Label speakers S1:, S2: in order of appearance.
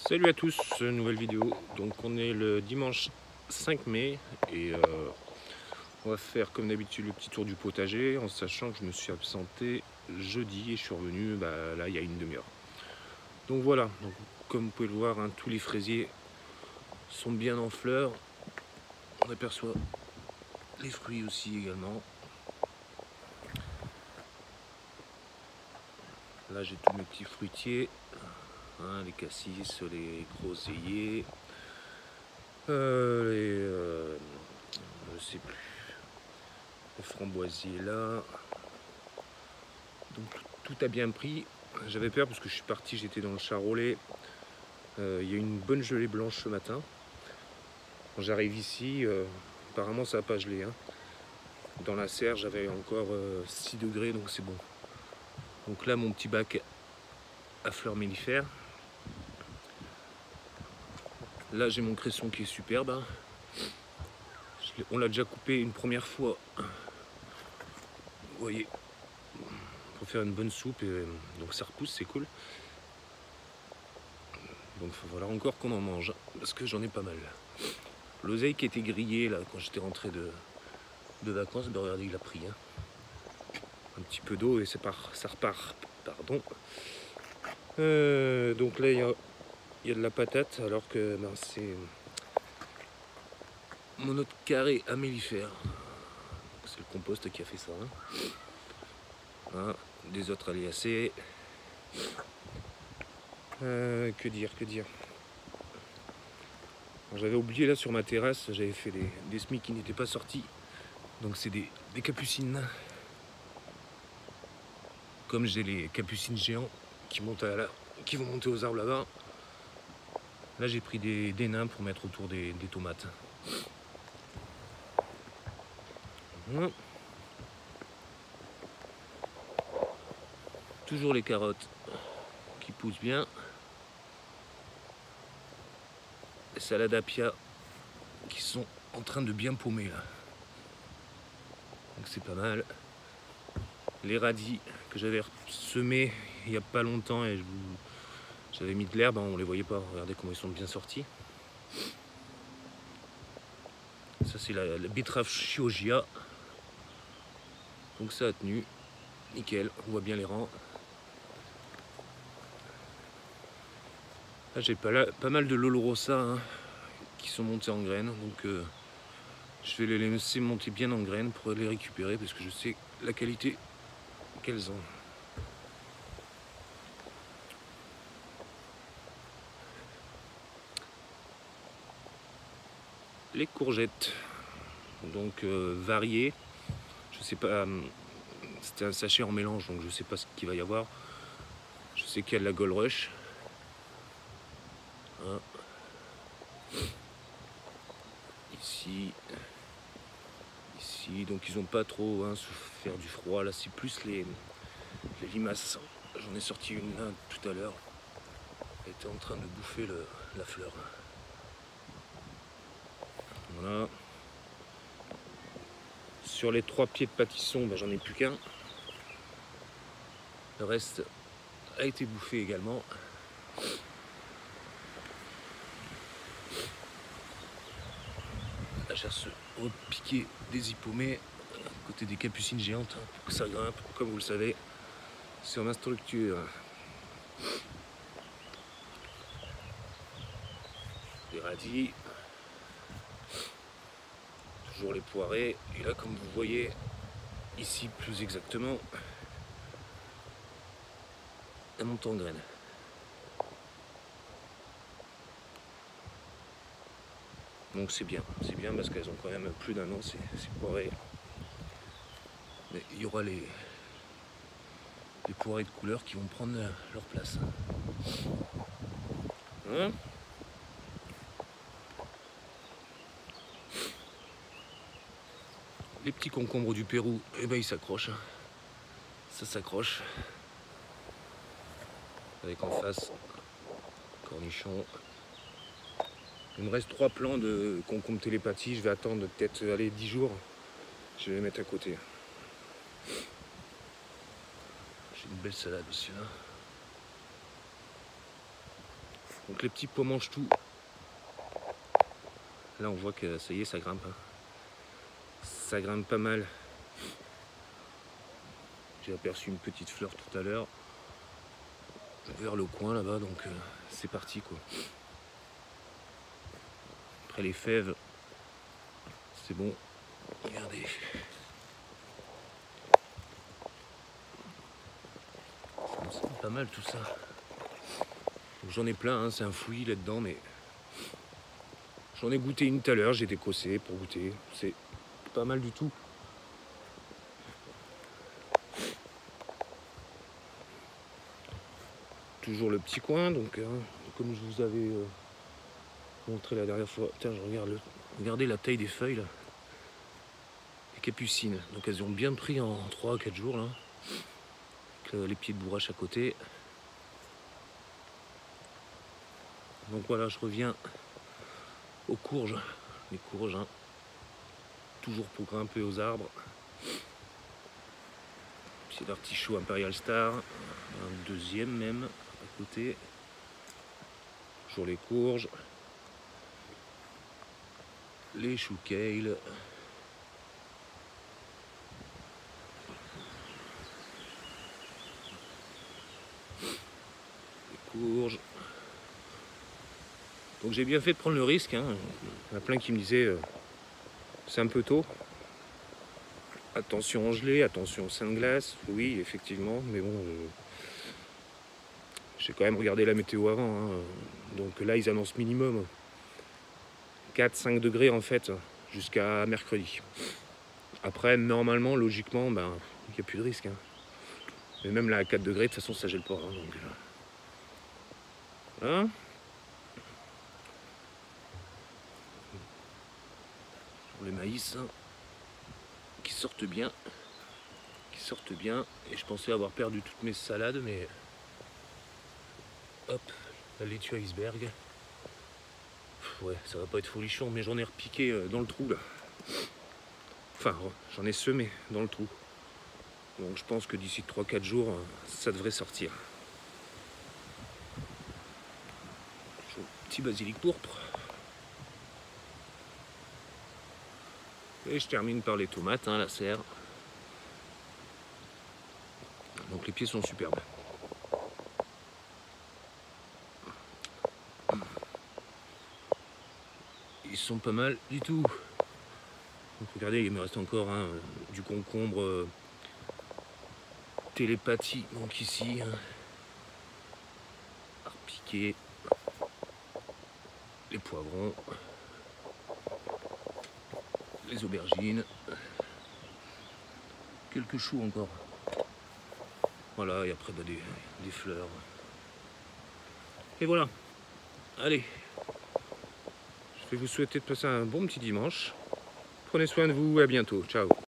S1: Salut à tous, nouvelle vidéo. Donc on est le dimanche 5 mai et on va faire comme d'habitude le petit tour du potager en sachant que je me suis absenté jeudi et je suis revenu là il y a une demi-heure. Donc voilà, donc, comme vous pouvez le voir, hein, tous les fraisiers sont bien en fleurs. On aperçoit les fruits aussi également. Là j'ai tous mes petits fruitiers, hein, les cassis, les groseilliers, je sais plus, le framboisier là. Donc tout a bien pris. J'avais peur parce que je suis parti, j'étais dans le Charolais. Il y a une bonne gelée blanche ce matin. Quand j'arrive ici, apparemment ça n'a pas gelé, hein. Dans la serre, j'avais encore 6 degrés, donc c'est bon. Donc là, mon petit bac à fleurs mellifères. Là, j'ai mon cresson qui est superbe, hein. On l'a déjà coupé une première fois. Vous voyez, pour faire une bonne soupe. Et, donc ça repousse, c'est cool. Donc il faut falloir encore qu'on en mange, parce que j'en ai pas mal. L'oseille qui était grillé là quand j'étais rentré de vacances, ben regardez, il a pris, hein. Un petit peu d'eau et ça repart. Pardon. Donc là, il y a de la patate, alors que ben, c'est mon autre carré à mellifères. C'est le compost qui a fait ça, hein. Hein, des autres aléacées. Que dire. J'avais oublié là sur ma terrasse, j'avais fait des semis qui n'étaient pas sortis. Donc c'est des capucines. Comme j'ai les capucines géants qui vont monter aux arbres là-bas. Là j'ai pris des nains pour mettre autour des tomates. Voilà. Toujours les carottes qui poussent bien. Les salades apia qui sont en train de bien paumer là. Donc c'est pas mal. Les radis que j'avais semés il n'y a pas longtemps et j'avais mis de l'herbe, hein, on les voyait pas. Regardez comment ils sont bien sortis. Ça c'est la betterave chioggia. Donc ça a tenu. Nickel, on voit bien les rangs. Là j'ai pas mal de lolorosa, hein, qui sont montés en graines. Donc je vais les laisser monter bien en graines pour les récupérer parce que je sais la qualité qu'elles ont. Les courgettes, donc variées. Je sais pas, c'était un sachet en mélange, donc je sais pas ce qu'il va y avoir. Je sais qu'il y a de la Gold Rush. Hein. Ici, donc ils ont pas trop, hein, souffert du froid. Là, c'est plus les limaces. J'en ai sorti une là tout à l'heure. Elle était en train de bouffer la fleur. Voilà. Sur les 3 pieds de pâtisson, ben, j'en ai plus qu'un. Le reste a été bouffé également. Là, j'ai repiqué des hippomées à côté des capucines géantes, hein, pour que ça grimpe, comme vous le savez, sur ma structure. Les radis. Toujours les poirées. Et là, comme vous voyez, ici plus exactement, elles montent en graines. Donc c'est bien parce qu'elles ont quand même plus d'un an, ces poirées. Mais il y aura les poirées de couleur qui vont prendre leur place. Hein? Les petits concombres du Pérou, eh ben ils s'accrochent. Ça s'accroche. Avec en face cornichons. Il me reste 3 plants de concombre télépathie. Je vais attendre peut-être 10 jours. Je vais les mettre à côté. J'ai une belle salade aussi là. Donc les petits pois mangent tout. Là on voit que ça y est, ça grimpe. Hein. Ça grimpe pas mal. J'ai aperçu une petite fleur tout à l'heure. Vers le coin là-bas, donc c'est parti quoi. Après les fèves, c'est bon. Regardez. C'est pas mal tout ça. J'en ai plein, hein, c'est un fouillis là-dedans, mais j'en ai goûté une tout à l'heure, j'ai décossé pour goûter. C'est pas mal du tout. Toujours le petit coin, donc comme je vous avais montré la dernière fois. Tiens, je regarde regardez la taille des feuilles là. Les capucines. Donc elles ont bien pris en 3 à 4 jours là. Avec les pieds de bourrache à côté. Donc voilà, je reviens aux courges. Les courges, hein. Toujours pour grimper aux arbres. Petit artichaut Imperial Star. Un deuxième même à côté. Toujours les courges. Les choux kale. Les courges. Donc j'ai bien fait de prendre le risque. Hein. Il y en a plein qui me disaient c'est un peu tôt. Attention gelé, attention sein de glace. Oui, effectivement, mais bon, j'ai quand même regardé la météo avant. Hein. Donc là, ils annoncent minimum 4-5 degrés en fait, jusqu'à mercredi. Après, normalement, logiquement, ben, il n'y a plus de risque. Hein. Mais même là, à 4 degrés, de toute façon, ça gèle pas. Hein, donc, voilà. Sur les maïs, hein, qui sortent bien. Et je pensais avoir perdu toutes mes salades, mais hop, la laitue iceberg. Ouais, ça va pas être folichon, mais j'en ai repiqué dans le trou là. Enfin, j'en ai semé dans le trou. Donc je pense que d'ici 3-4 jours, ça devrait sortir. Petit basilic pourpre. Et je termine par les tomates, hein, la serre. Donc les pieds sont superbes. Ils sont pas mal du tout. Donc regardez, il me reste encore hein, du concombre télépathie. Donc ici, hein, à repiquer. Les poivrons. Les aubergines. Quelques choux encore. Voilà, et après bah, des fleurs. Et voilà. Allez. Je vais vous souhaiter de passer un bon petit dimanche. Prenez soin de vous, à bientôt. Ciao.